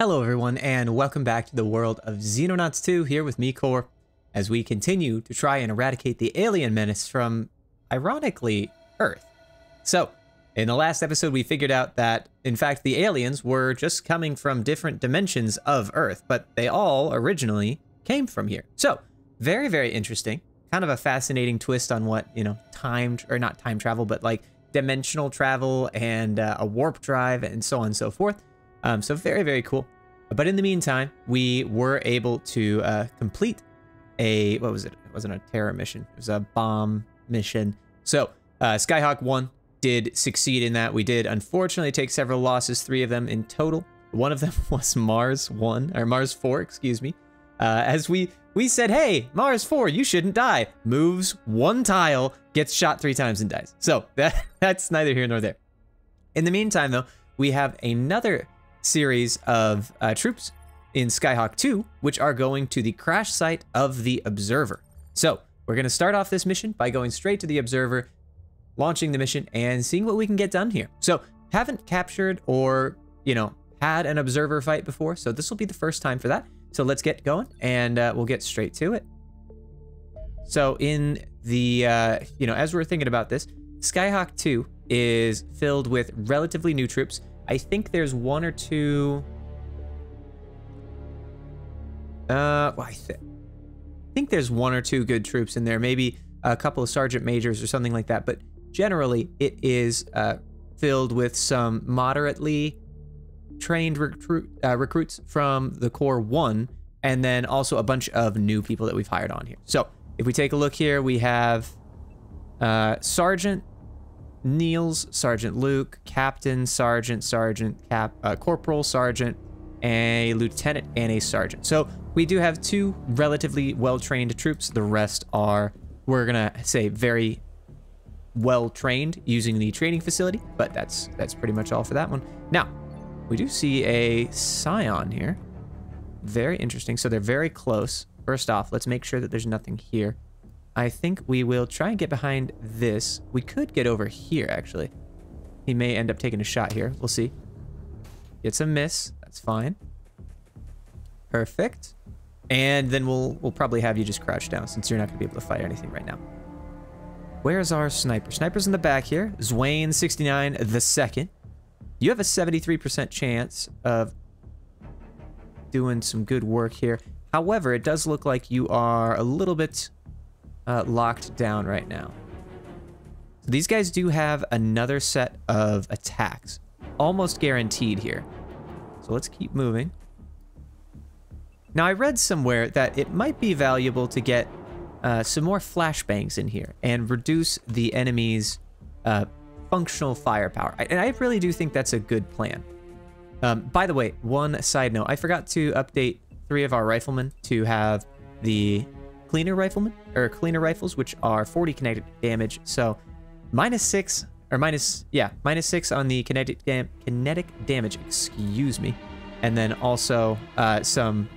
Hello everyone, and welcome back to the world of Xenonauts 2 here with me, Core, as we continue to try and eradicate the alien menace from, ironically, Earth. So, in the last episode we figured out that, in fact, the aliens were just coming from different dimensions of Earth, but they all originally came from here. So, very, very interesting. Kind of a fascinating twist on what, not time travel, but like dimensional travel and a warp drive and so on and so forth. So very, very cool. But in the meantime, we were able to complete a, what was it? It wasn't a terror mission. It was a bomb mission. So Skyhawk 1 did succeed in that. We did unfortunately take several losses, 3 of them in total. One of them was Mars 4, excuse me. As we said, hey, Mars 4, you shouldn't die. Moves 1 tile, gets shot 3 times and dies. So that's neither here nor there. In the meantime, though, we have another series of troops in Skyhawk 2, which are going to the crash site of the Observer. So we're going to start off this mission by going straight to the Observer, launching the mission, and seeing what we can get done here. So haven't captured or, had an Observer fight before, so this will be the first time for that. So let's get going, and we'll get straight to it. So in the, as we're thinking about this, Skyhawk 2 is filled with relatively new troops. I think there's 1 or 2... I think there's 1 or 2 good troops in there. Maybe a couple of sergeant majors or something like that. But generally, it is filled with some moderately trained recruits from the Core 1, and then also a bunch of new people that we've hired on here. So if we take a look here, we have Sergeant Niels, Sergeant Luke, Captain, Sergeant, Corporal, Sergeant, a Lieutenant, and a Sergeant. So we do have 2 relatively well-trained troops. The rest are, we're gonna say, very well-trained using the training facility, but that's pretty much all for that one. Now, we do see a Scion here. Very interesting. So they're very close. First off, let's make sure that there's nothing here. I think we will try and get behind this. We could get over here, actually. He may end up taking a shot here. We'll see. It's a miss. That's fine. Perfect. And then we'll probably have you just crouch down since you're not going to be able to fight anything right now. Where's our sniper? Sniper's in the back here. Zwain69 the second. You have a 73% chance of doing some good work here. However, it does look like you are a little bit locked down right now. So these guys do have another set of attacks, almost guaranteed here. So let's keep moving. Now, I read somewhere that it might be valuable to get some more flashbangs in here and reduce the enemy's functional firepower. And I really do think that's a good plan. By the way, one side note, I forgot to update 3 of our riflemen to have the cleaner rifles, which are 40 kinetic damage. So -6 on the kinetic damage, excuse me. And then also some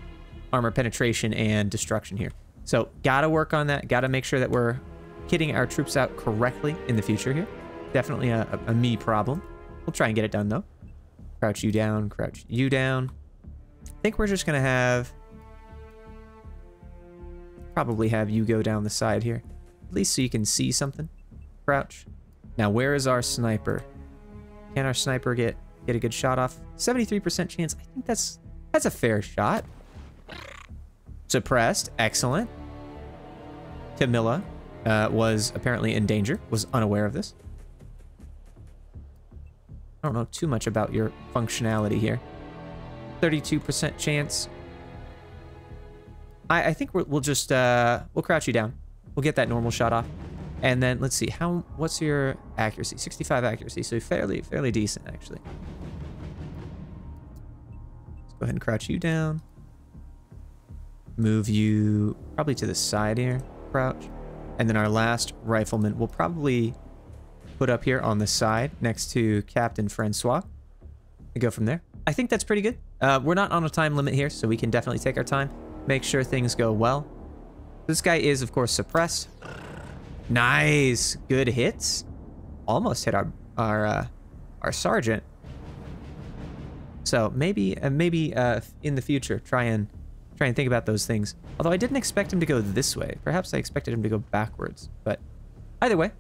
armor penetration and destruction here. So gotta work on that. Gotta make sure that we're kitting our troops out correctly in the future here. Definitely a me problem. We'll try and get it done though. Crouch you down, crouch you down. I think we're just gonna probably have you go down the side here, at least so you can see something. Crouch. Now, where is our sniper? Can our sniper get a good shot off? 73% chance. I think that's a fair shot. Suppressed. Excellent. Camilla was apparently in danger. Was unaware of this. I don't know too much about your functionality here. 32% chance. I think we'll just we'll crouch you down. We'll get that normal shot off, and then let's see what's your accuracy? 65 accuracy, so fairly decent actually. Let's go ahead and crouch you down. Move you probably to the side here. Crouch, and then our last rifleman we'll probably put up here on the side next to Captain Francois and go from there. I think that's pretty good. We're not on a time limit here, so we can definitely take our time. Make sure things go well. This guy is, of course, suppressed. Nice. Good hits. Almost hit our sergeant. So maybe in the future, try and think about those things. Although I didn't expect him to go this way. Perhaps I expected him to go backwards. But either way,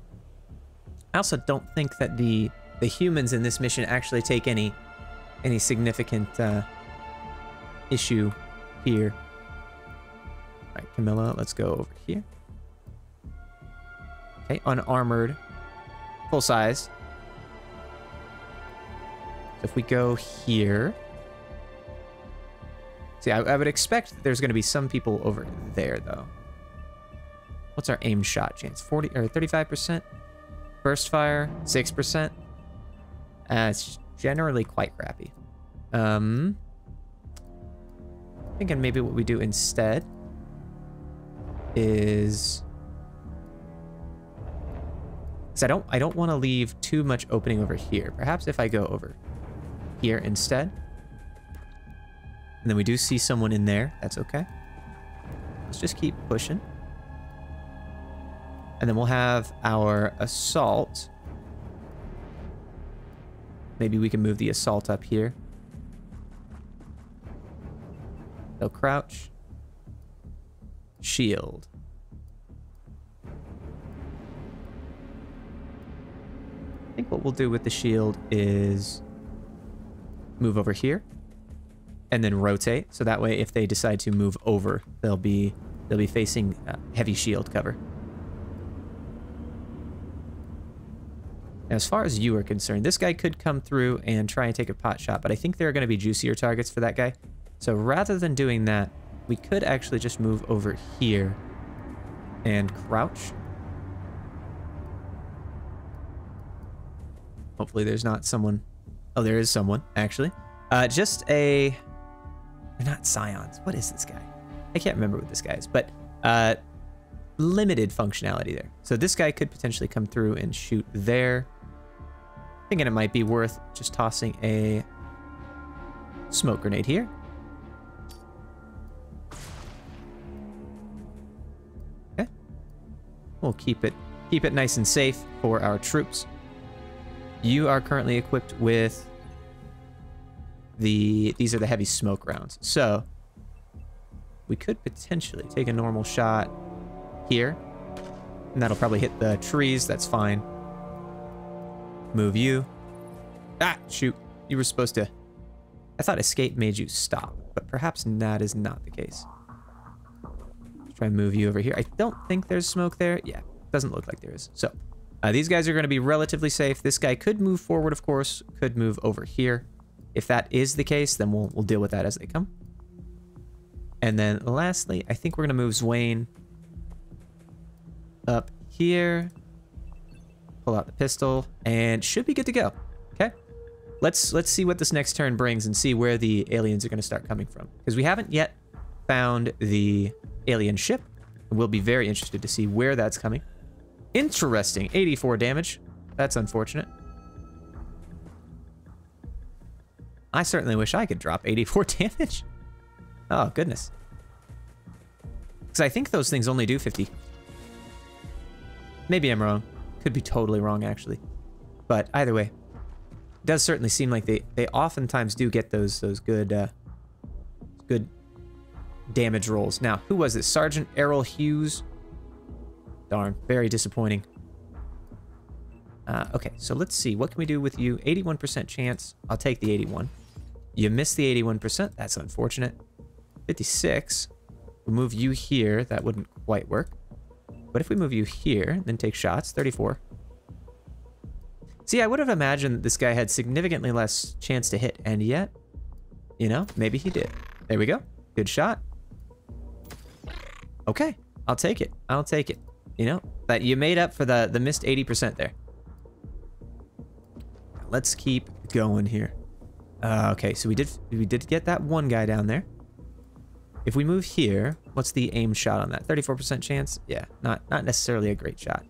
I also don't think that the humans in this mission actually take any significant issue here. All right, Camilla, let's go over here. Okay, unarmored, full size. So if we go here, see, I would expect that there's going to be some people over there, though. What's our aim shot chance? 40 or 35%? Burst fire, 6%. It's generally quite crappy. Thinking maybe what we do instead is, because I don't want to leave too much opening over here. Perhaps if I go over here instead, and then we do see someone in there, that's okay. Let's just keep pushing. And then we'll have our assault. Maybe we can move the assault up here. They'll crouch. Shield. I think what we'll do with the shield is move over here and then rotate. So that way, if they decide to move over, they'll be facing heavy shield cover. Now, as far as you are concerned, this guy could come through and try and take a pot shot, but I think there are going to be juicier targets for that guy. So rather than doing that, we could actually just move over here and crouch. Hopefully there's not someone. Oh, there is someone, actually. Just a... They're not scions. What is this guy? I can't remember what this guy is, but limited functionality there. So this guy could potentially come through and shoot there. Thinking it might be worth just tossing a smoke grenade here. Okay. We'll keep it nice and safe for our troops. You are currently equipped with these are the heavy smoke rounds. So we could potentially take a normal shot here, and that'll probably hit the trees. That's fine. Move you. Ah, shoot. You were supposed to... I thought escape made you stop, but perhaps that is not the case. Let's try and move you over here. I don't think there's smoke there. Yeah, doesn't look like there is. So these guys are going to be relatively safe. This guy could move forward, of course, could move over here. If that is the case, then we'll deal with that as they come. And then lastly, I think we're going to move Zwain up here. Pull out the pistol, and should be good to go. Okay, let's see what this next turn brings and see where the aliens are going to start coming from, because we haven't yet found the alien ship. We'll be very interested to see where that's coming. Interesting, 84 damage. That's unfortunate. I certainly wish I could drop 84 damage. Oh goodness, because I think those things only do 50. Maybe I'm wrong. Could be totally wrong, actually. But either way, it does certainly seem like they oftentimes do get those good good damage rolls. Now, who was this? Sergeant Errol Hughes? Darn, very disappointing. Okay, so let's see. What can we do with you? 81% chance. I'll take the 81. You missed the 81%. That's unfortunate. 56. We'll move you here. That wouldn't quite work. But if we move you here, then take shots, 34. See, I would have imagined this guy had significantly less chance to hit, and yet, you know, maybe he did. There we go. Good shot. Okay, I'll take it. I'll take it. You know, that you made up for the missed 80% there. Let's keep going here. Okay, so we did get that one guy down there. If we move here, what's the aim shot on that? 34% chance? Yeah, not necessarily a great shot.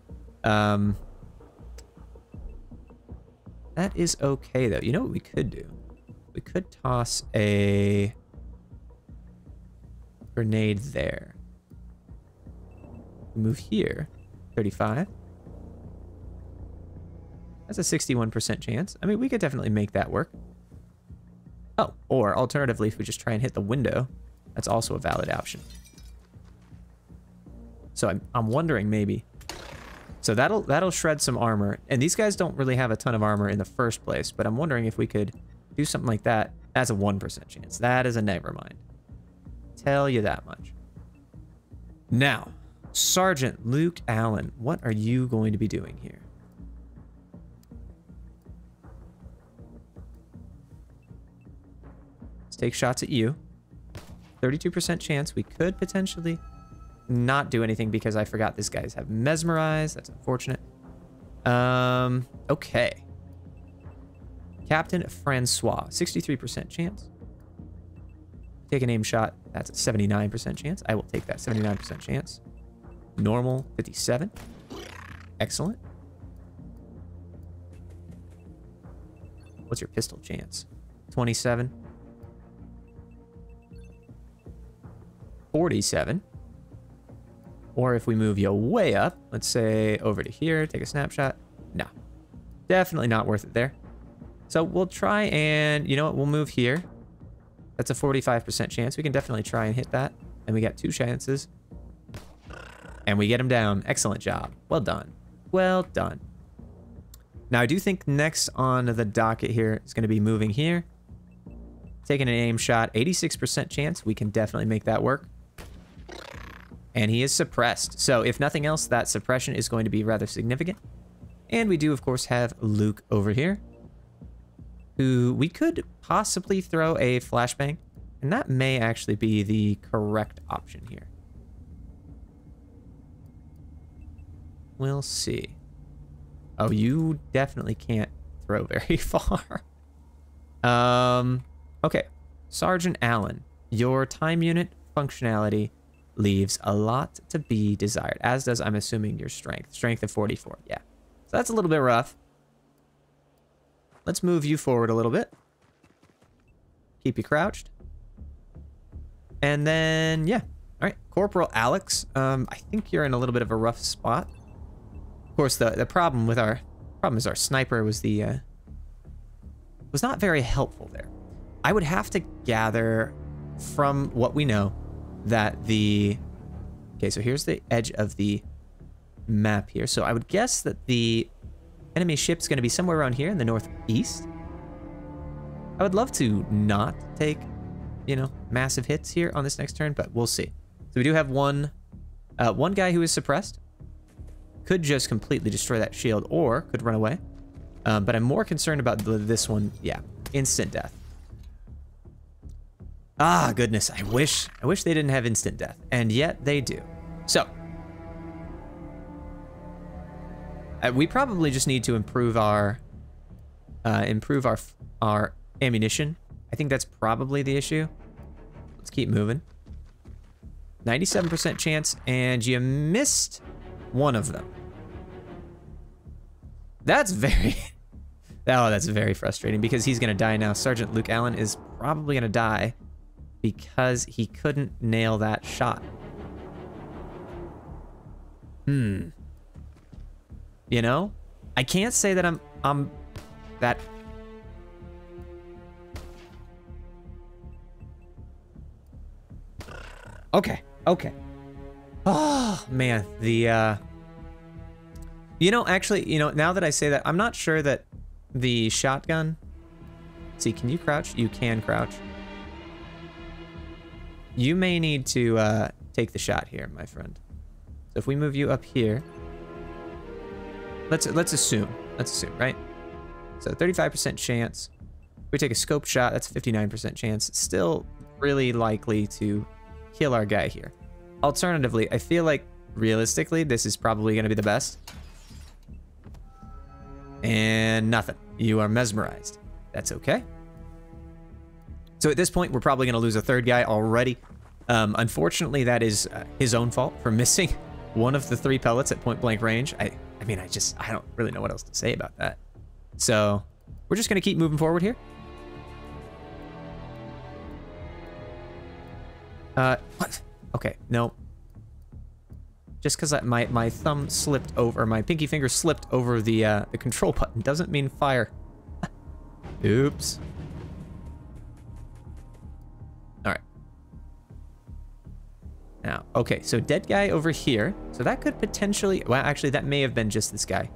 That is okay, though. You know what we could do? We could toss a grenade there. Move here. 35. That's a 61% chance. I mean, we could definitely make that work. Oh, or alternatively, if we just try and hit the window, that's also a valid option. So I'm wondering maybe. So that'll shred some armor. And these guys don't really have a ton of armor in the first place, but I'm wondering if we could do something like that. That's a 1% chance. That is a never mind. Tell you that much. Now, Sergeant Luke Allen, what are you going to be doing here? Let's take shots at you. 32% chance we could potentially not do anything because I forgot these guys have mesmerized. That's unfortunate. Okay. Captain Francois, 63% chance. Take an aim shot. That's a 79% chance. I will take that 79% chance. Normal, 57. Excellent. What's your pistol chance? 27. 47. Or if we move you way up, let's say over to here, take a snapshot. No, definitely not worth it there. So we'll try and, you know what, we'll move here. That's a 45% chance. We can definitely try and hit that. And we got 2 chances. And we get him down. Excellent job. Well done. Well done. Now, I do think next on the docket here is going to be moving here. Taking an aim shot. 86% chance. We can definitely make that work. And he is suppressed. So if nothing else, that suppression is going to be rather significant. And we do, of course, have Luke over here, who we could possibly throw a flashbang. And that may actually be the correct option here. We'll see. Oh, you definitely can't throw very far. Okay. Sergeant Allen, your time unit functionality leaves a lot to be desired, as does, I'm assuming, your strength. Strength of 44, yeah. So that's a little bit rough. Let's move you forward a little bit. Keep you crouched. And then, yeah. All right, Corporal Alex, I think you're in a little bit of a rough spot. Of course, the problem is our sniper was not very helpful there. I would have to gather from what we know that okay, so here's the edge of the map here. So I would guess that the enemy ship's going to be somewhere around here in the northeast. I would love to not take, you know, massive hits here on this next turn, but we'll see. So we do have one guy who is suppressed. Could just completely destroy that shield or could run away. But I'm more concerned about this one. Yeah, instant death. Ah, goodness, I wish they didn't have instant death, and yet they do. So, we probably just need to improve our ammunition. I think that's probably the issue. Let's keep moving. 97% chance, and you missed one of them. That's very... oh, that's very frustrating because he's going to die now. Sergeant Luke Allen is probably going to die because he couldn't nail that shot. You know? I can't say that I'm that... Okay. Oh, man. You know, actually, you know, now that I say that, I'm not sure that the shotgun... See, can you crouch? You can crouch. You may need to take the shot here, my friend. So if we move you up here... Let's assume, right? So 35% chance. If we take a scope shot, that's 59% chance. Still really likely to kill our guy here. Alternatively, I feel like realistically, this is probably going to be the best. And nothing. You are mesmerized. That's okay. So at this point, we're probably going to lose a third guy already. Unfortunately, that is his own fault for missing one of the 3 pellets at point blank range. I mean, I don't really know what else to say about that. So we're just going to keep moving forward here. What? Okay, no. Just because my thumb slipped over, my pinky finger slipped over the control button doesn't mean fire. Oops. now. Okay, so dead guy over here. So that could potentially... Well, actually, that may have been just this guy.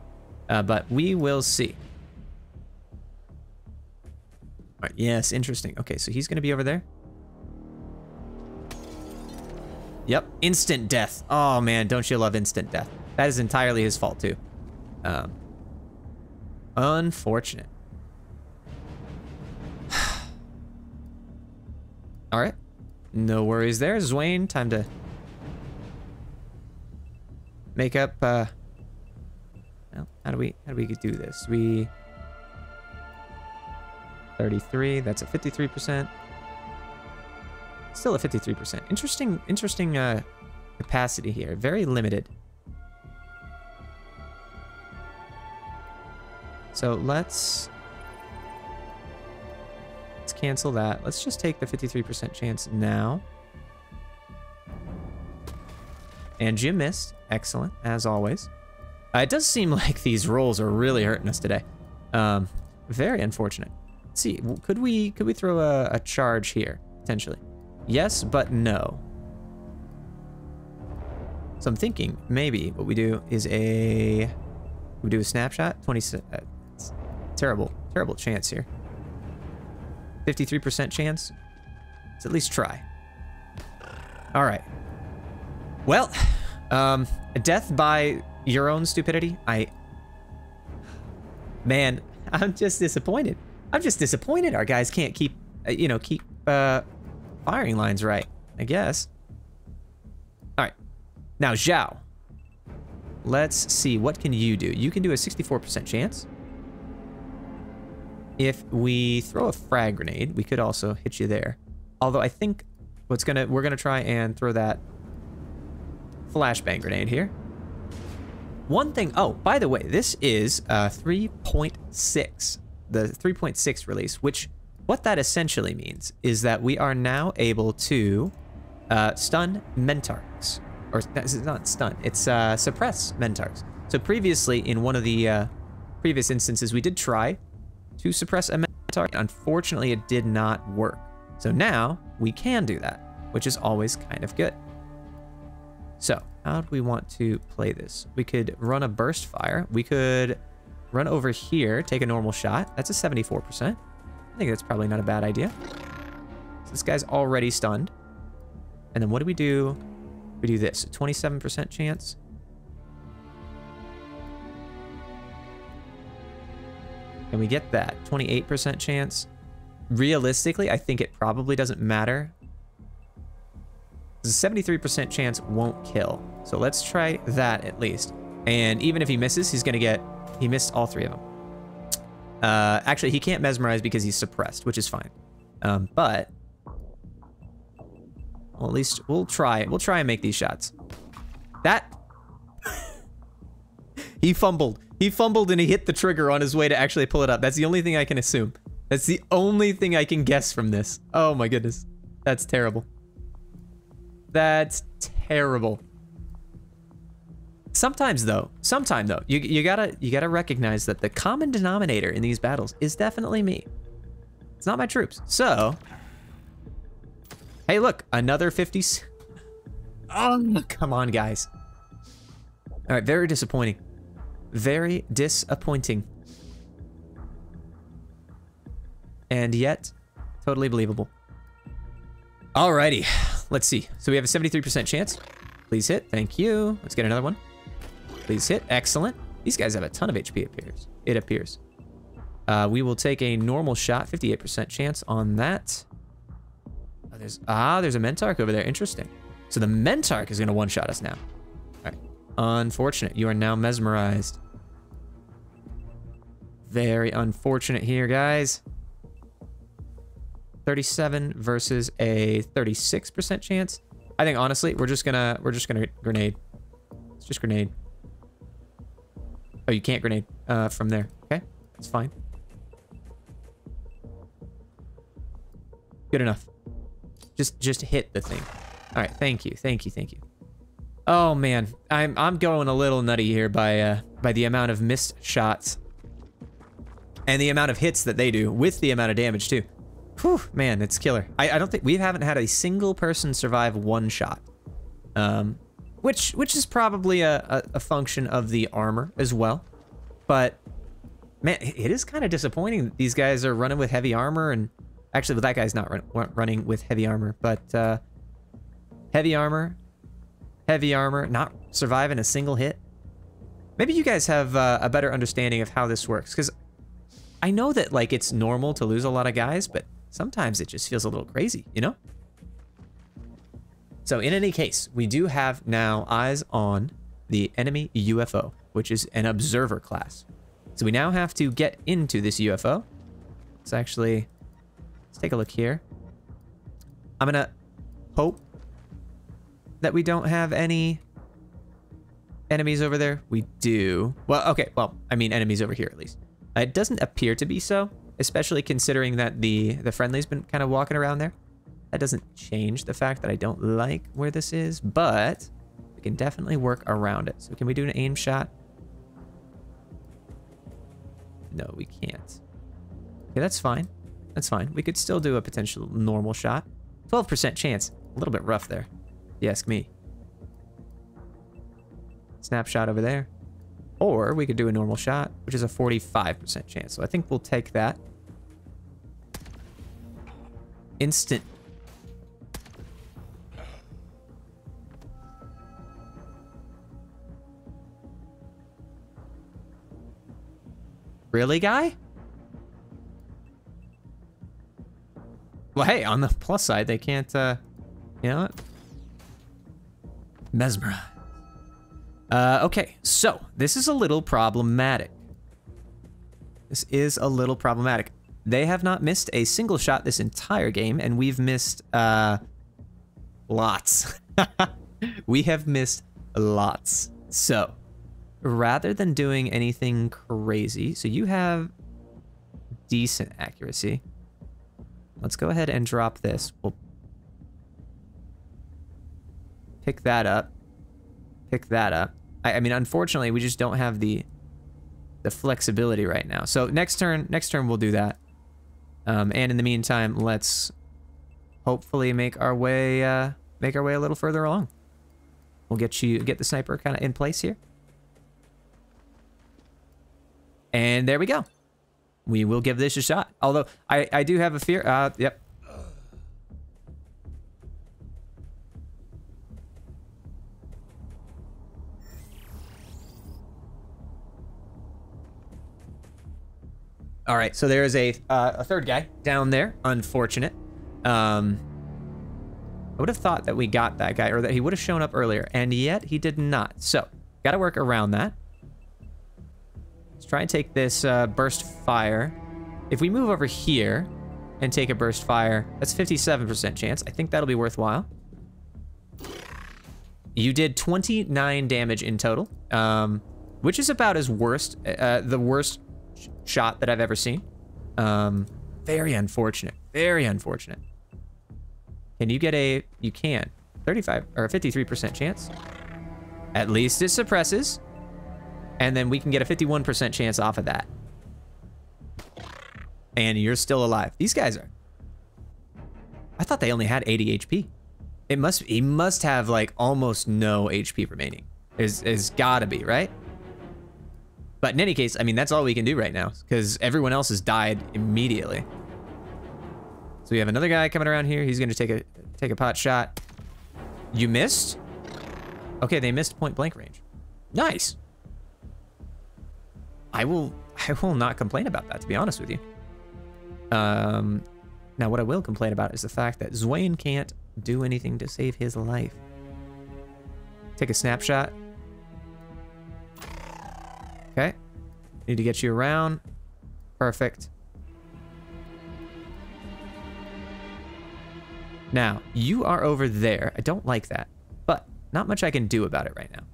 But we will see. All right, yes, interesting. Okay, so he's going to be over there. Yep, instant death. Oh, man, don't you love instant death? That is entirely his fault, too. Unfortunate. All right. No worries there, Zwain. Time to make up, well, how do we do this? 33, that's a 53%. Still a 53%. Interesting capacity here. Very limited. So let's cancel that. Let's just take the 53% chance now. And Jim missed. Excellent, as always. It does seem like these rolls are really hurting us today. Very unfortunate. Let's see, could we throw a charge here, potentially? Yes, but no. So I'm thinking maybe what we do is we do a snapshot. 20, terrible chance here. 53% chance. Let's at least try. All right. Well, death by your own stupidity. Man, I'm just disappointed. I'm just disappointed our guys can't keep firing lines right, I guess. All right. Now, Zhao. Let's see, what can you do? You can do a 64% chance. If we throw a frag grenade, we could also hit you there. Although I think we're gonna try and throw that flashbang grenade here. One thing, oh, by the way, this is 3.6, the 3.6 release, what that essentially means is that we are now able to stun Mentarks. Or, it's not stun, it's suppress Mentarks. So previously, in one of the previous instances, we did try to suppress a Mentark. Unfortunately, it did not work. So now, we can do that, which is always kind of good. So, how do we want to play this? We could run a burst fire. We could run over here, take a normal shot. That's a 74%. I think that's probably not a bad idea. So this guy's already stunned. And then what do? We do this, 27% chance. And we get that, 28% chance. Realistically, I think it probably doesn't matter. There's a 73% chance won't kill. So let's try that at least. And even if he misses, he missed all three of them. Actually, he can't mesmerize because he's suppressed, which is fine. But well, at least we'll try it. We'll try and make these shots. That he fumbled. He fumbled and he hit the trigger on his way to actually pull it up. That's the only thing I can assume. That's the only thing I can guess from this. Oh my goodness. That's terrible. That's terrible. Sometime though, you gotta recognize that the common denominator in these battles is definitely me. It's not my troops. So, hey, look, another 50s. Oh, come on, guys. All right, very disappointing. Very disappointing. And yet, totally believable. Alrighty, let's see. So we have a 73% chance. Please hit, thank you. Let's get another one. Please hit, excellent. These guys have a ton of HP, it appears. We will take a normal shot, 58% chance on that. There's a Mentark over there, interesting. So the Mentark is gonna one-shot us now. All right, unfortunate, you are now mesmerized. Very unfortunate here, guys. 37 versus a 36% chance. I think honestly, we're just gonna grenade. Let's just grenade. Oh, you can't grenade from there. Okay, that's fine. Good enough. Just hit the thing. All right, thank you. Oh man, I'm going a little nutty here by the amount of missed shots and the amount of hits that they do with the amount of damage too. Whew, man, it's killer. I don't think we haven't had a single person survive one shot. which is probably a function of the armor as well. But man, it is kind of disappointing that these guys are running with heavy armor, and actually, well, that guy's not running with heavy armor, but heavy armor, not surviving a single hit. Maybe you guys have a better understanding of how this works, because I know that like it's normal to lose a lot of guys, but sometimes it just feels a little crazy, you know? So in any case, we do have now eyes on the enemy UFO, which is an observer class. So we now have to get into this UFO. Let's take a look here. I'm gonna hope that we don't have any enemies over there. We do. Well, okay, well, I mean enemies over here at least. It doesn't appear to be so, especially considering that the friendly's been kind of walking around there. That doesn't change the fact that I don't like where this is, but we can definitely work around it. So can we do an aim shot? No, we can't. Okay, that's fine. That's fine. We could still do a potential normal shot. 12% chance. A little bit rough there, if you ask me. Snapshot over there. Or we could do a normal shot, which is a 45% chance. So I think we'll take that. Instant. Really, guy? Well, hey, on the plus side, they can't, you know what? Mesmerize. Okay, so this is a little problematic. This is a little problematic. They have not missed a single shot this entire game, and we've missed, lots. We have missed lots. So, rather than doing anything crazy, so you have decent accuracy. Let's go ahead and drop this. We'll pick that up. Pick that up. I mean, unfortunately, we just don't have the flexibility right now. So next turn we'll do that. And in the meantime, let's hopefully make our way a little further along. We'll get the sniper kind of in place here. And there we go. We will give this a shot. Although I do have a fear. Yep. All right, so there is a third guy down there. Unfortunate. I would have thought that we got that guy, or that he would have shown up earlier, and yet he did not. So, got to work around that. Let's try and take this burst fire. If we move over here and take a burst fire, that's 57% chance. I think that'll be worthwhile. You did 29 damage in total, which is about as the worst shot that I've ever seen. Very unfortunate. Very unfortunate. Can you get a... You can. 35 or 53% chance. At least it suppresses. And then we can get a 51% chance off of that. And you're still alive. These guys are... I thought they only had 80 HP. He must have like almost no HP remaining. There's gotta be, right? But in any case, I mean, that's all we can do right now, because everyone else has died immediately. So we have another guy coming around here. He's going to take a pot shot. You missed? Okay, they missed point blank range. Nice. I will not complain about that, to be honest with you. Now, what I will complain about is the fact that Zwain can't do anything to save his life. Take a snapshot. Okay. Need to get you around. Perfect. Now, you are over there. I don't like that, but not much I can do about it right now.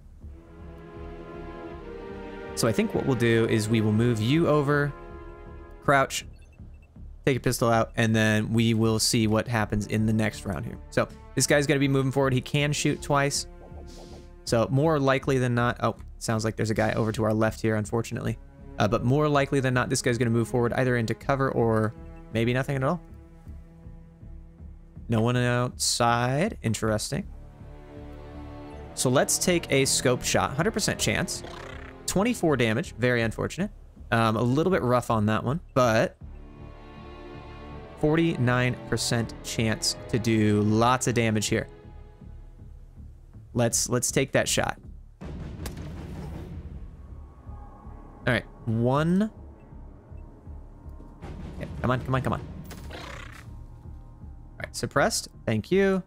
So I think what we'll do is we will move you over, crouch, take a pistol out, and then we will see what happens in the next round here. So this guy's going to be moving forward. He can shoot twice. So more likely than not, oh, sounds like there's a guy over to our left here, unfortunately. But more likely than not, this guy's going to move forward either into cover or maybe nothing at all. No one outside. Interesting. So let's take a scope shot. 100% chance. 24 damage. Very unfortunate. A little bit rough on that one, but 49% chance to do lots of damage here. Let's take that shot. All right, one. Okay, come on, come on, come on. All right, suppressed. Thank you.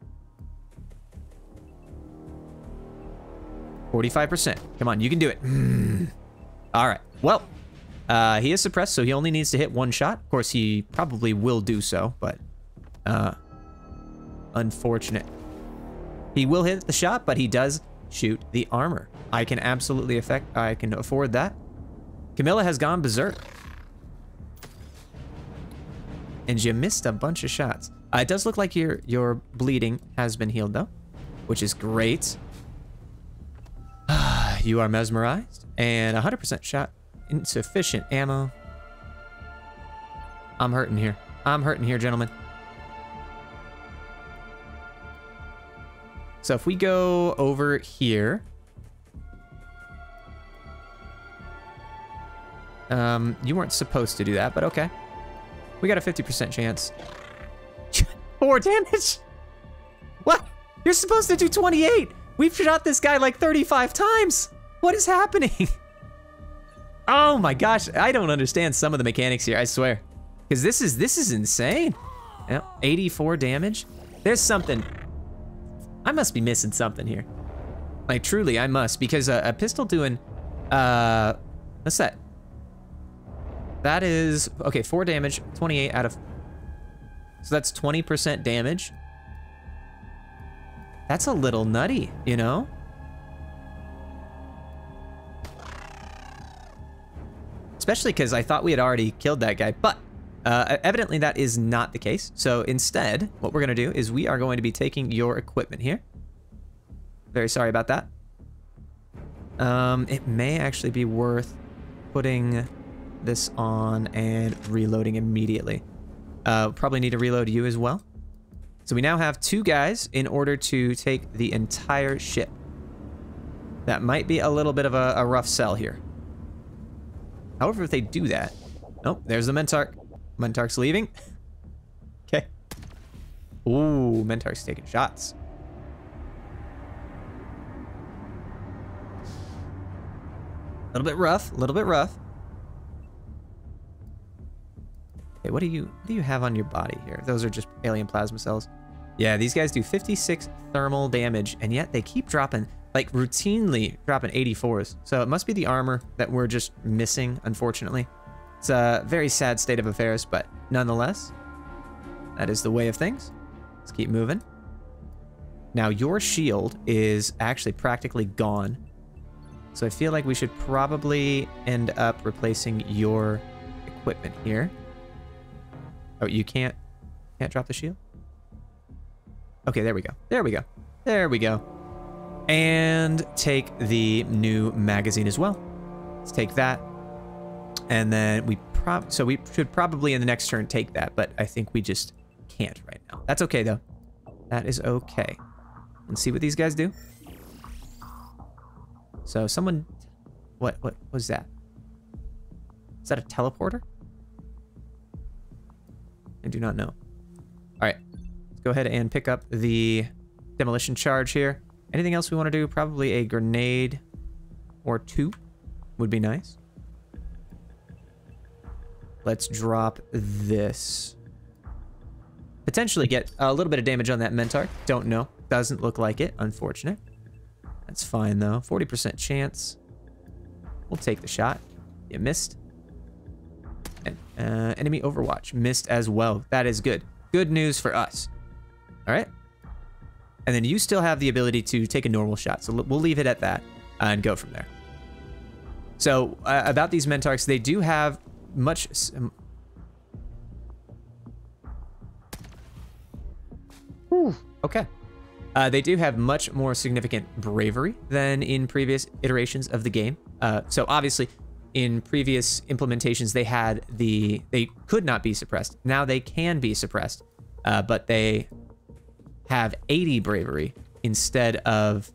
45%. Come on, you can do it. All right. Well, he is suppressed, so he only needs to hit one shot. Of course, he probably will do so, but unfortunate. He will hit the shot, but he does shoot the armor. I can absolutely I can afford that. Camilla has gone berserk. And you missed a bunch of shots. It does look like your bleeding has been healed, though, which is great. You are mesmerized. And 100% shot. Insufficient ammo. I'm hurting here. I'm hurting here, gentlemen. So if we go over here. You weren't supposed to do that, but okay. We got a 50% chance. 4 damage? What? You're supposed to do 28. We've shot this guy like 35 times. What is happening? Oh my gosh, I don't understand some of the mechanics here, I swear. Because this is insane. Yep, 84 damage. There's something. I must be missing something here. Like truly, I must, because a pistol doing, what's that? That is, okay, 4 damage, 28 out of, so that's 20% damage. That's a little nutty, you know? Especially because I thought we had already killed that guy, but evidently that is not the case. So instead, what we're gonna do is we are going to be taking your equipment here. Very sorry about that. It may actually be worth putting this on and reloading immediately. Probably need to reload you as well. So we now have 2 guys in order to take the entire ship. That might be a little bit of a rough sell here. However, if they do that... Oh, there's the Mentarch. Mentarch's leaving. Okay. Ooh, Mentarch's taking shots. A little bit rough, a little bit rough. Okay, what do you have on your body here? Those are just alien plasma cells. Yeah, these guys do 56 thermal damage, and yet they keep dropping, like routinely dropping 84s. So it must be the armor that we're just missing, unfortunately. It's a very sad state of affairs, but nonetheless, that is the way of things. Let's keep moving. Now your shield is actually practically gone. So I feel like we should probably end up replacing your equipment here. Oh, you can't drop the shield? Okay, there we go. There we go. There we go. And take the new magazine as well. Let's take that. And then we should probably in the next turn take that, but I think we just can't right now. That's okay though. That is okay. Let's see what these guys do. So someone, what was that? Is that a teleporter? I do not know. All right, let's go ahead and pick up the demolition charge here. Anything else we want to do? Probably a grenade or 2 would be nice. Let's drop this. Potentially get a little bit of damage on that Mentarch. Don't know. Doesn't look like it. Unfortunate. That's fine though. 40% chance. We'll take the shot. You missed. And enemy overwatch. Missed as well. That is good. Good news for us. All right. And then you still have the ability to take a normal shot. So we'll leave it at that and go from there. So about these Mentarchs, they do have much... Okay. They do have much more significant bravery than in previous iterations of the game. So obviously, in previous implementations, they could not be suppressed. Now they can be suppressed, but they have 80 bravery instead of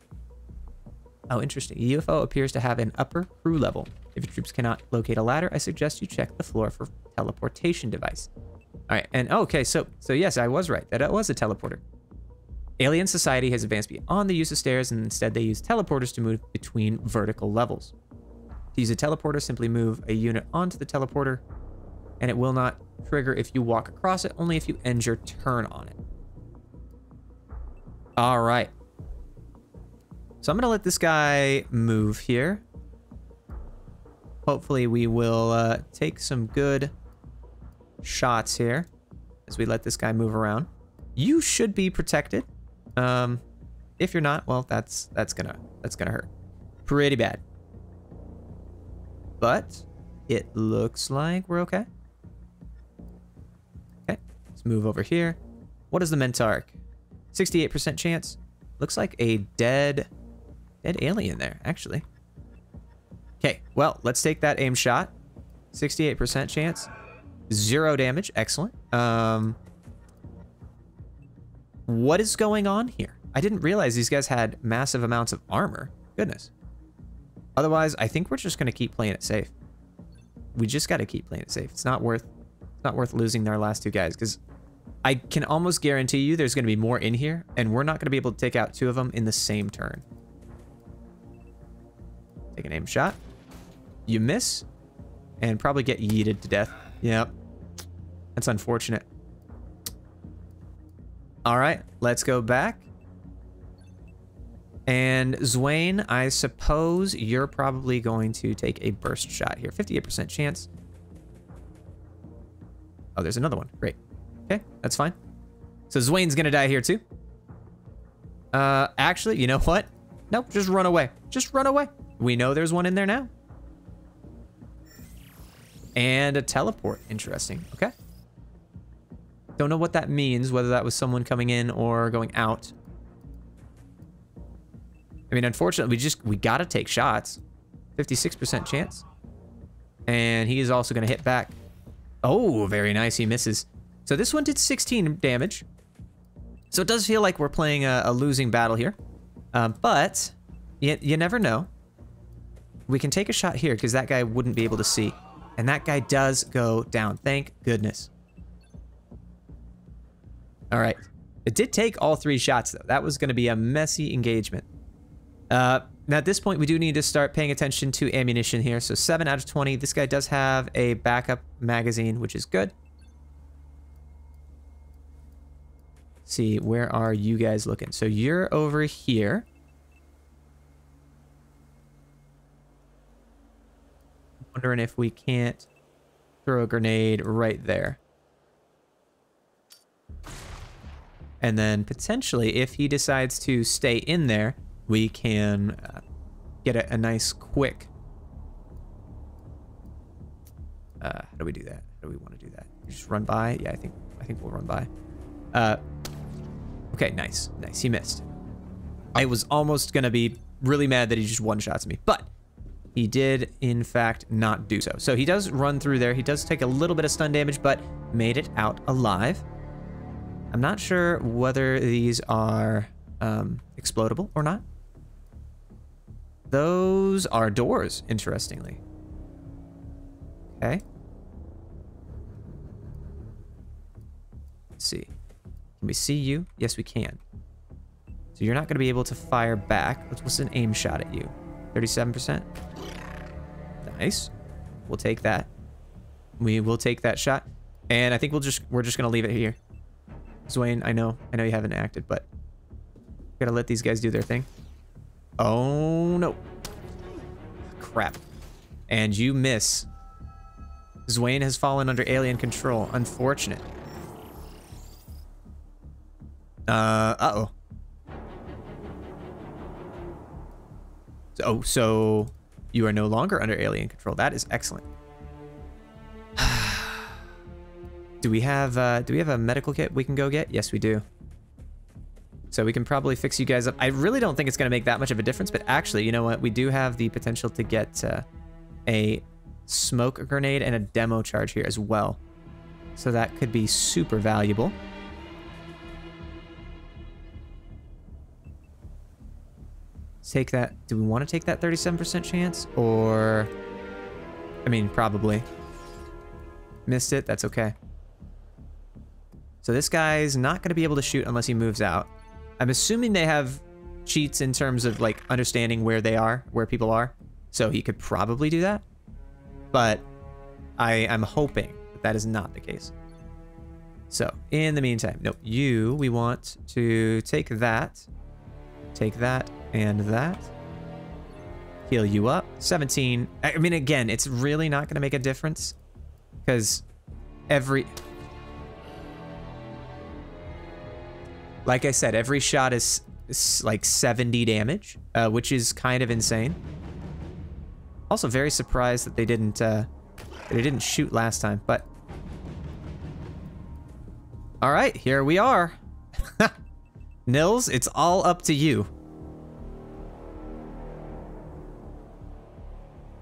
Oh, interesting. A UFO appears to have an upper crew level. If your troops cannot locate a ladder, I suggest you check the floor for teleportation device. All right, and okay, so yes, I was right. That it was a teleporter. Alien society has advanced beyond the use of stairs, and instead they use teleporters to move between vertical levels. To use a teleporter, simply move a unit onto the teleporter, and it will not trigger if you walk across it, only if you end your turn on it. All right. So I'm gonna let this guy move here. Hopefully we will take some good shots here as we let this guy move around. You should be protected. If you're not, well, that's gonna hurt pretty bad. But it looks like we're okay. Okay, let's move over here. What is the Mentark? 68% chance. Looks like a dead alien there, actually. Okay, well, let's take that aim shot. 68% chance. 0 damage. Excellent. What is going on here? I didn't realize these guys had massive amounts of armor. Goodness. Otherwise, I think we're just going to keep playing it safe. We just got to keep playing it safe. It's not worth losing our last 2 guys, because I can almost guarantee you there's going to be more in here, and we're not going to be able to take out 2 of them in the same turn. Take an aim shot. You miss, and probably get yeeted to death. Yep. That's unfortunate. All right, let's go back. And Zwain, I suppose you're probably going to take a burst shot here. 58% chance. Oh, there's another one. Great. Okay, that's fine. So Zwain's gonna die here too. Actually, you know what? Nope, just run away. Just run away. We know there's one in there now. And a teleport. Interesting. Okay. Don't know what that means, whether that was someone coming in or going out. I mean, unfortunately, we gotta take shots. 56% chance. And he is also gonna hit back. Oh, very nice. He misses. So this one did 16 damage. So it does feel like we're playing a losing battle here. But you never know. We can take a shot here because that guy wouldn't be able to see. And that guy does go down. Thank goodness. All right. It did take all 3 shots, though. That was going to be a messy engagement. Now, at this point, we do need to start paying attention to ammunition here. So 7 out of 20. This guy does have a backup magazine, which is good. Let's see, where are you guys looking? So you're over here. Wondering if we can't throw a grenade right there. And then potentially, if he decides to stay in there, we can get a nice quick... how do we do that? How do we want to do that? Just run by? Yeah, I think we'll run by. Okay, nice. Nice. He missed. I was almost going to be really mad that he just one-shots me, but he did, in fact, not do so. So he does run through there. He does take a little bit of stun damage, but made it out alive. I'm not sure whether these are explodable or not. Those are doors, interestingly. Okay. Let's see. Can we see you? Yes, we can. So you're not going to be able to fire back. What's an aim shot at you? 37%? Nice. We'll take that. We will take that shot. And I think we're just going to leave it here. Zwain, I know you haven't acted, but gotta let these guys do their thing. Oh, no. Crap. And you miss. Zwain has fallen under alien control. Unfortunate. Uh-oh. So you are no longer under alien control. That is excellent. Do we have a medical kit we can go get? Yes, we do. So we can probably fix you guys up. I really don't think it's going to make that much of a difference, but actually, you know what? We do have the potential to get a smoke grenade and a demo charge here as well. So that could be super valuable. take that. Do we want to take that 37% chance? Or, I mean, probably. Missed it. That's okay. So this guy's not going to be able to shoot unless he moves out. I'm assuming they have cheats in terms of like understanding where they are, where people are. So he could probably do that. But I'm hoping that that is not the case. So in the meantime, no, we want to take that, and that. Heal you up. 17. I mean, again, it's really not going to make a difference because like I said, every shot is like 70 damage, which is kind of insane. Also very surprised that they didn't shoot last time, but all right, here we are. Nils, it's all up to you.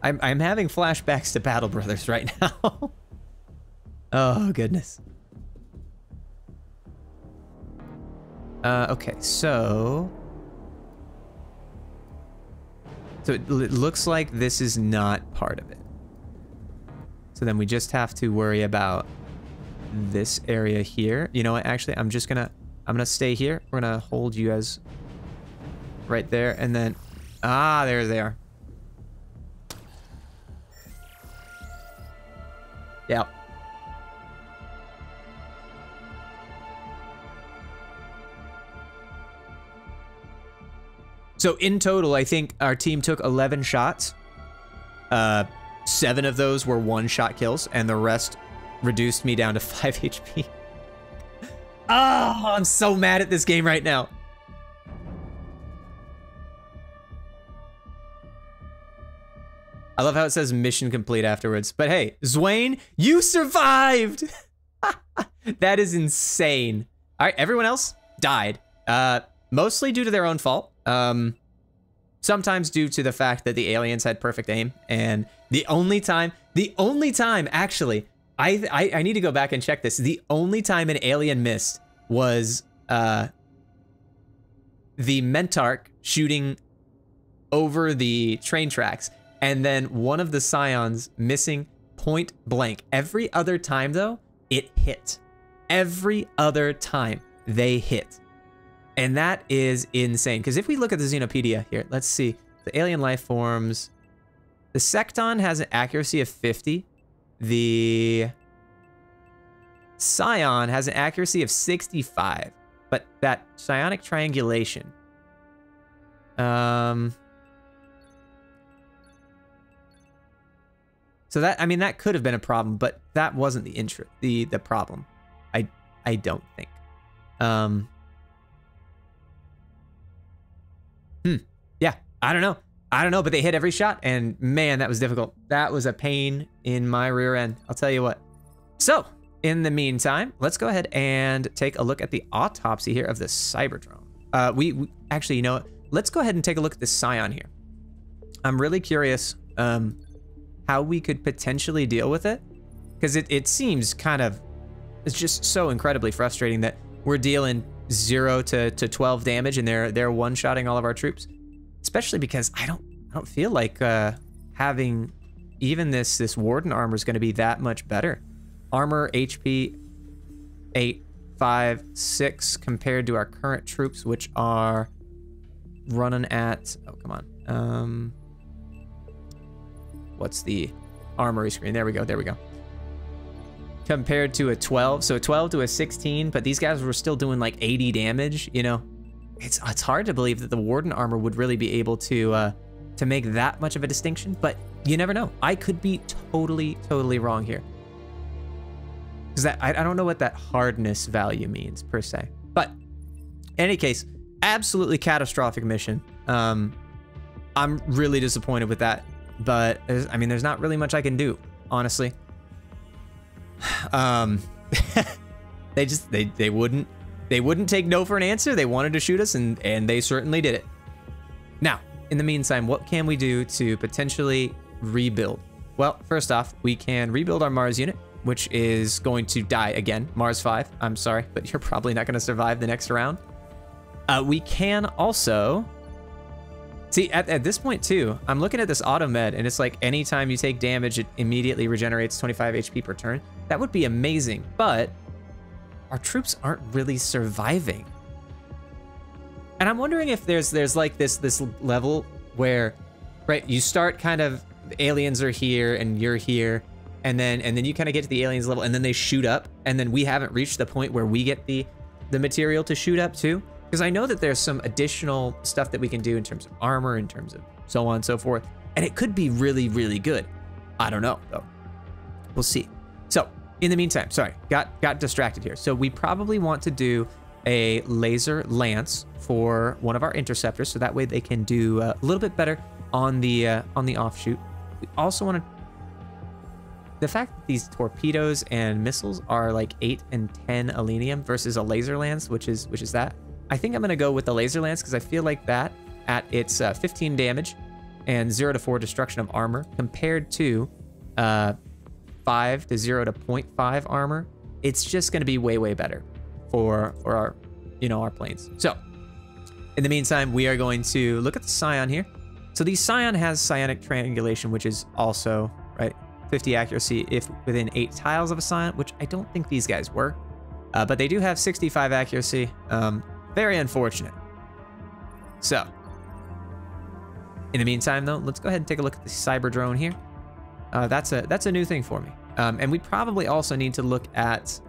I'm having flashbacks to Battle Brothers right now. Oh goodness. Okay, so it looks like this is not part of it. So then we just have to worry about this area here. You know what? Actually, I'm gonna stay here. We're gonna hold you guys right there, and then there they are. Yeah. So in total, I think our team took 11 shots. 7 of those were one-shot kills, and the rest reduced me down to 5 HP. Oh, I'm so mad at this game right now. I love how it says mission complete afterwards. But hey, Zwain, you survived! That is insane. All right, everyone else died. Mostly due to their own fault. Sometimes due to the fact that the aliens had perfect aim. And the only time, actually, I need to go back and check this. The only time an alien missed was the Mentarch shooting over the train tracks, and then one of the Scions missing point blank. Every other time, though, it hit. Every other time they hit. And that is insane. Because if we look at the Xenopedia here, let's see. The alien life forms. The Secton has an accuracy of 50. The Scion has an accuracy of 65. But that psionic triangulation. So that, I mean, that could have been a problem, but that wasn't the problem. I don't think. Yeah, I don't know, but they hit every shot, and man, that was difficult. That was a pain in my rear end, I'll tell you what. So, in the meantime, let's go ahead and take a look at the autopsy here of the Cybertron. We actually, you know what? Let's go ahead and take a look at the Scion here. I'm really curious how we could potentially deal with it, because it seems kind of, it's just so incredibly frustrating that we're dealing 0 to 12 damage and they're one-shotting all of our troops. Especially because I don't feel like having even this Warden armor is going to be that much better. Armor HP 8, 5, 6 compared to our current troops, which are running at, oh come on, what's the armory screen? There we go. Compared to a 12, so a 12 to a 16, but these guys were still doing like 80 damage, you know? It's hard to believe that the Warden armor would really be able to make that much of a distinction, but you never know. I could be totally wrong here. Because I don't know what that hardness value means, per se. But, in any case, absolutely catastrophic mission. I'm really disappointed with that, but, I mean, there's not really much I can do, honestly. They wouldn't take no for an answer. They wanted to shoot us, and they certainly did it. Now, in the meantime, what can we do to potentially rebuild? Well, first off, we can rebuild our Mars unit, which is going to die again. Mars 5, I'm sorry, but you're probably not going to survive the next round. We can also See, at this point too, I'm looking at this auto med and it's like anytime you take damage, it immediately regenerates 25 HP per turn. That would be amazing, but our troops aren't really surviving. And I'm wondering if there's like this level where, right, you start kind of, the aliens are here and you're here, and then you kind of get to the aliens level and then they shoot up, and then we haven't reached the point where we get the material to shoot up too. Because I know that there's some additional stuff that we can do in terms of armor, in terms of so on and so forth. And it could be really, really good. I don't know, though. We'll see. So, in the meantime, sorry, got distracted here. So we probably want to do a laser lance for one of our interceptors, so that way they can do a little bit better on the offshoot. We also want to... The fact that these torpedoes and missiles are like 8 and 10 alenium versus a laser lance, which is that. I think I'm going to go with the laser lance because I feel like that at its 15 damage and 0 to 4 destruction of armor compared to 5 to 0 to 0.5 armor, it's just going to be way, way better for our, our planes. So in the meantime, we are going to look at the Scion here. So the Scion has psionic triangulation, which is also, right, 50 accuracy if within 8 tiles of a Scion, which I don't think these guys were. But they do have 65 accuracy. Very unfortunate. So, in the meantime, though, let's go ahead and take a look at the cyber drone here. That's a new thing for me. And we probably also need to look at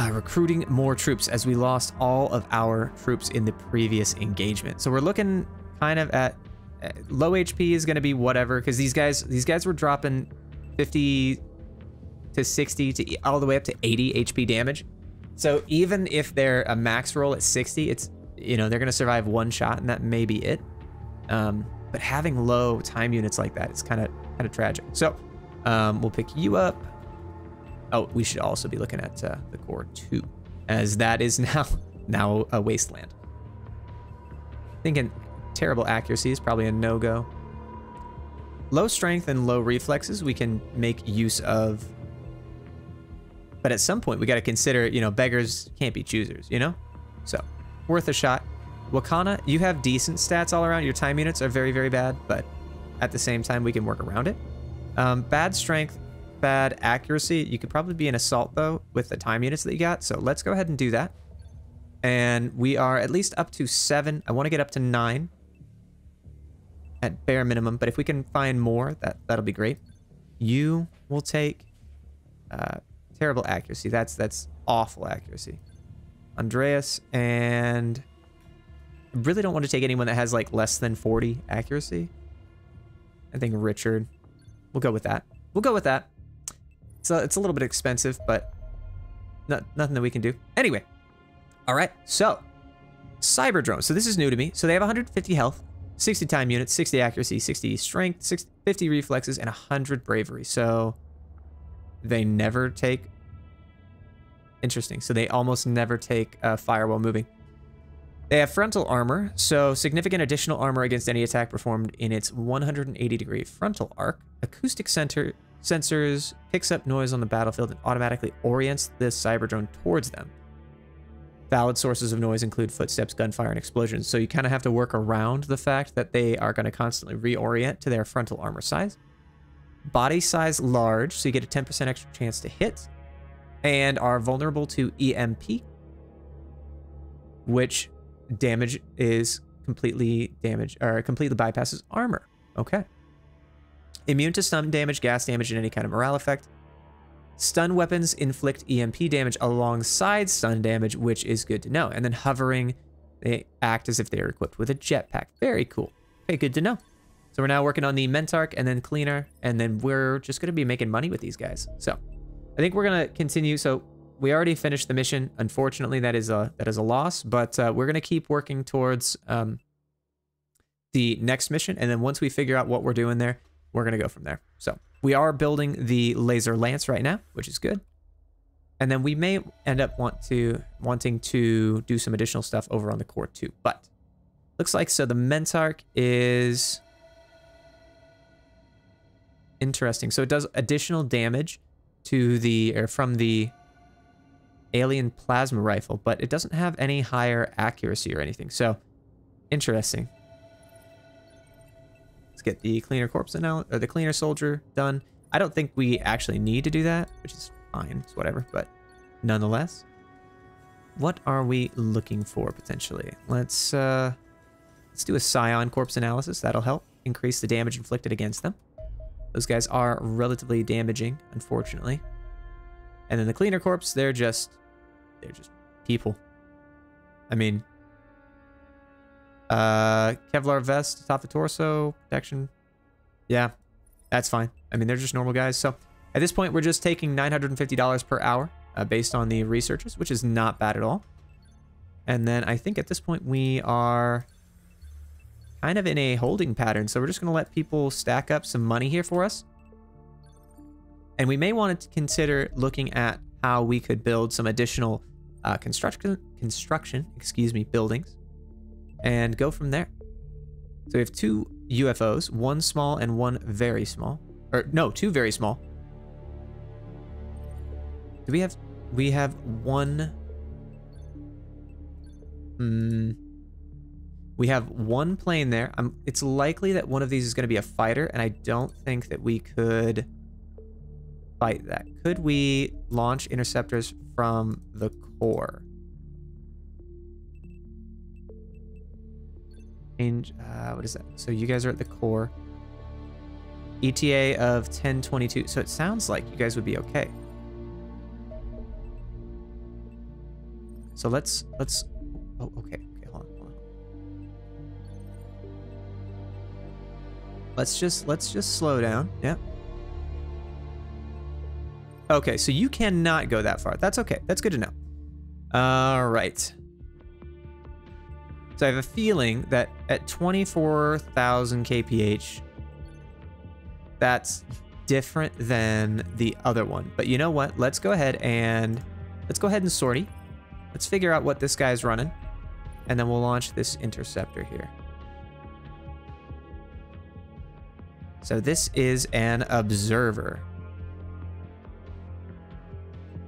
recruiting more troops, as we lost all of our troops in the previous engagement. So we're looking kind of at low HP is going to be whatever, because these guys were dropping 50 to 60 to all the way up to 80 HP damage. So even if they're a max roll at 60, it's, they're going to survive one shot and that may be it. But having low time units like that is kind of tragic. So we'll pick you up. Oh, we should also be looking at the core 2, as that is now a wasteland. Thinking terrible accuracy is probably a no-go. Low strength and low reflexes we can make use of. But at some point, we got to consider, beggars can't be choosers, So, worth a shot. Wakana, you have decent stats all around. Your time units are very, very bad, but at the same time, we can work around it. Bad strength, bad accuracy. You could probably be an assault, though, with the time units that you got. So, let's go ahead and do that. And we are at least up to 7. I want to get up to 9 at bare minimum. But if we can find more, that'll be great. You will take... terrible accuracy. That's awful accuracy. Andreas, and I really don't want to take anyone that has like less than 40 accuracy. I think Richard. We'll go with that. So it's a little bit expensive, but nothing that we can do. Anyway. All right. So cyber drone. So this is new to me. So they have 150 health, 60 time units, 60 accuracy, 60 strength, 50 reflexes, and 100 bravery. So they never take... Interesting. So they almost never take fire while moving. They have frontal armor, so significant additional armor against any attack performed in its 180-degree frontal arc. Acoustic sensors picks up noise on the battlefield and automatically orients the cyber drone towards them. Valid sources of noise include footsteps, gunfire, and explosions. So you kind of have to work around the fact that they are going to constantly reorient to their frontal armor size. Body size large, so you get a 10% extra chance to hit, and are vulnerable to EMP, which damage is completely bypasses armor. Okay. Immune to stun damage, gas damage, and any kind of morale effect. Stun weapons inflict EMP damage alongside stun damage, which is good to know. And then hovering, they act as if they are equipped with a jetpack. Very cool. Okay, good to know. So we're now working on the Mentarch and then Cleaner, and then we're just going to be making money with these guys. So I think we're going to continue. So we already finished the mission. Unfortunately, that is a loss, but we're going to keep working towards the next mission. And then once we figure out what we're doing there, we're going to go from there. So we are building the laser lance right now, which is good. And then we may end up wanting to do some additional stuff over on the core too. But looks like, so the Mentarch is interesting. So it does additional damage to from the alien plasma rifle, but it doesn't have any higher accuracy or anything. So Interesting. Let's get the cleaner corpse now, or the cleaner soldier done. I don't think we actually need to do that, which is fine. It's whatever, but nonetheless. What are we looking for potentially? Let's do a scion corpse analysis. That'll help increase the damage inflicted against them. Those guys are relatively damaging, unfortunately. And then the cleaner corpse, they're just people. I mean, Kevlar vest, top of torso, protection. Yeah, that's fine. I mean, they're just normal guys. So at this point, we're just taking $950 per hour based on the researchers, which is not bad at all. And then I think at this point, we are kind of in a holding pattern. So we're just going to let people stack up some money here for us. And we may want to consider looking at how we could build some additional construction, buildings, and go from there. So we have 2 UFOs, one small and one very small. Or no, 2 very small. Do we have? We have one. We have one plane there. It's likely that one of these is going to be a fighter, and I don't think that we could fight that. Could we launch interceptors from the core? Change, what is that? So you guys are at the core. ETA of 1022. So it sounds like you guys would be okay. So let's, oh, okay, hold on. Let's just slow down. Yeah. Okay, so you cannot go that far. That's okay. That's good to know. All right. So I have a feeling that at 24,000 kph, that's different than the other one. But you know what? Let's go ahead and sortie. Let's figure out what this guy's running, and then we'll launch this interceptor here. So this is an observer.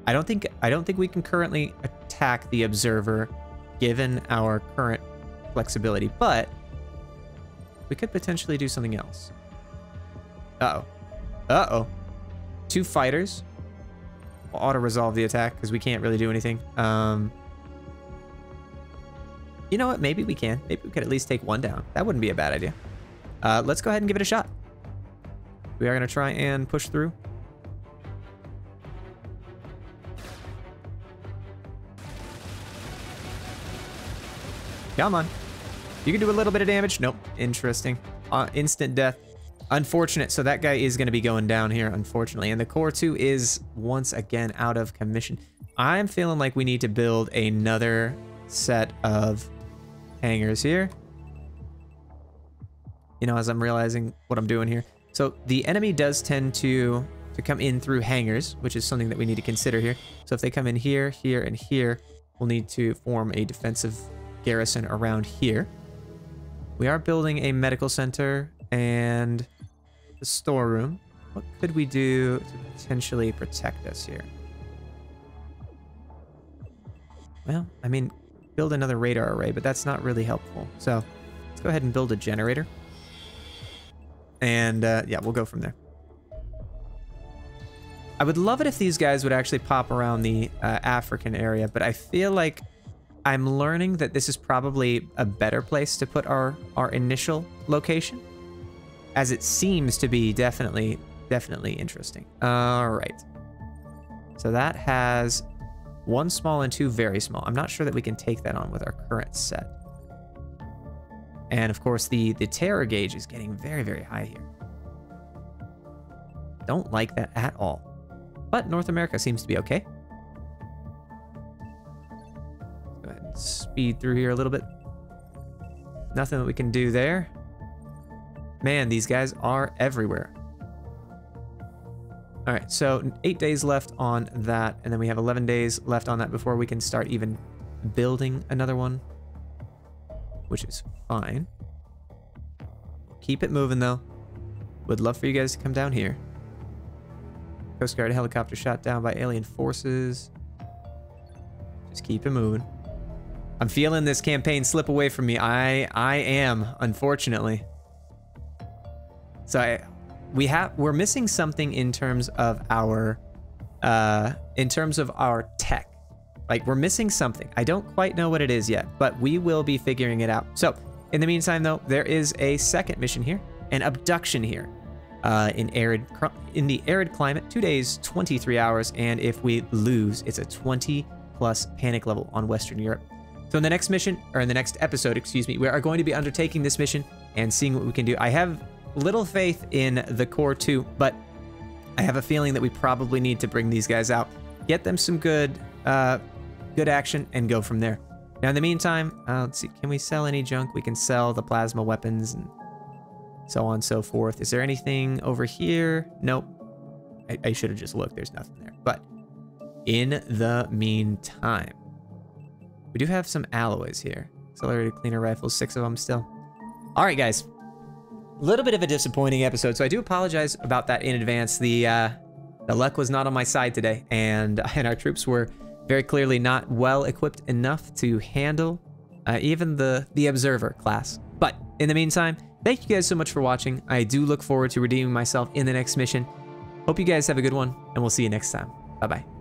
I don't think we can currently attack the observer given our current flexibility, but we could potentially do something else. Uh-oh. 2 fighters. We'll auto-resolve the attack because we can't really do anything. You know what? Maybe we can. Maybe we could at least take 1 down. That wouldn't be a bad idea. Let's go ahead and give it a shot. We are going to try and push through. Come on. You can do a little bit of damage. Nope. Interesting. Instant death. Unfortunate. So that guy is going to be going down here, unfortunately. And the Core 2 is once again out of commission. I'm feeling like we need to build another set of hangars here. You know, as I'm realizing what I'm doing here. So the enemy does tend to come in through hangars, which is something that we need to consider here. So if they come in here, here, and here, we'll need to form a defensive garrison around here. We are building a medical center and the storeroom. What could we do to potentially protect us here? Well, I mean, build another radar array, but that's not really helpful. So let's go ahead and build a generator. And yeah, we'll go from there. I would love it if these guys would actually pop around the African area, but I feel like I'm learning that this is probably a better place to put our initial location, as it seems to be definitely interesting. All right. So that has 1 small and 2 very small. I'm not sure that we can take that on with our current set. And of course, the terror gauge is getting very, very high here. Don't like that at all. But North America seems to be okay. Let's go ahead and speed through here a little bit. Nothing that we can do there. Man, these guys are everywhere. All right, so 8 days left on that, and then we have 11 days left on that before we can start even building another one, which is fine. Keep it moving, though. Would love for you guys to come down here. Coast Guard helicopter shot down by alien forces. Just keep it moving. I'm feeling this campaign slip away from me. I am, unfortunately. So we're missing something in terms of our tech. Like, we're missing something. I don't quite know what it is yet, but we will be figuring it out. So in the meantime, though, there is a second mission here, an abduction here, in the arid climate, 2 days, 23 hours, and if we lose, it's a 20+ panic level on Western Europe. So in the next mission, or in the next episode, excuse me, we are going to be undertaking this mission and seeing what we can do. I have little faith in the core 2, but I have a feeling that we probably need to bring these guys out, get them some good action, and go from there. Now, in the meantime, let's see, can we sell any junk? We can sell the plasma weapons and so on and so forth. Is there anything over here? Nope. I should have just looked. There's nothing there. But in the meantime, we do have some alloys here. Accelerated cleaner rifles, 6 of them still. All right, guys. A little bit of a disappointing episode, so I do apologize about that in advance. The luck was not on my side today, and our troops were very clearly not well equipped enough to handle even the observer class. But in the meantime, thank you guys so much for watching. I do look forward to redeeming myself in the next mission. Hope you guys have a good one, and we'll see you next time. Bye-bye.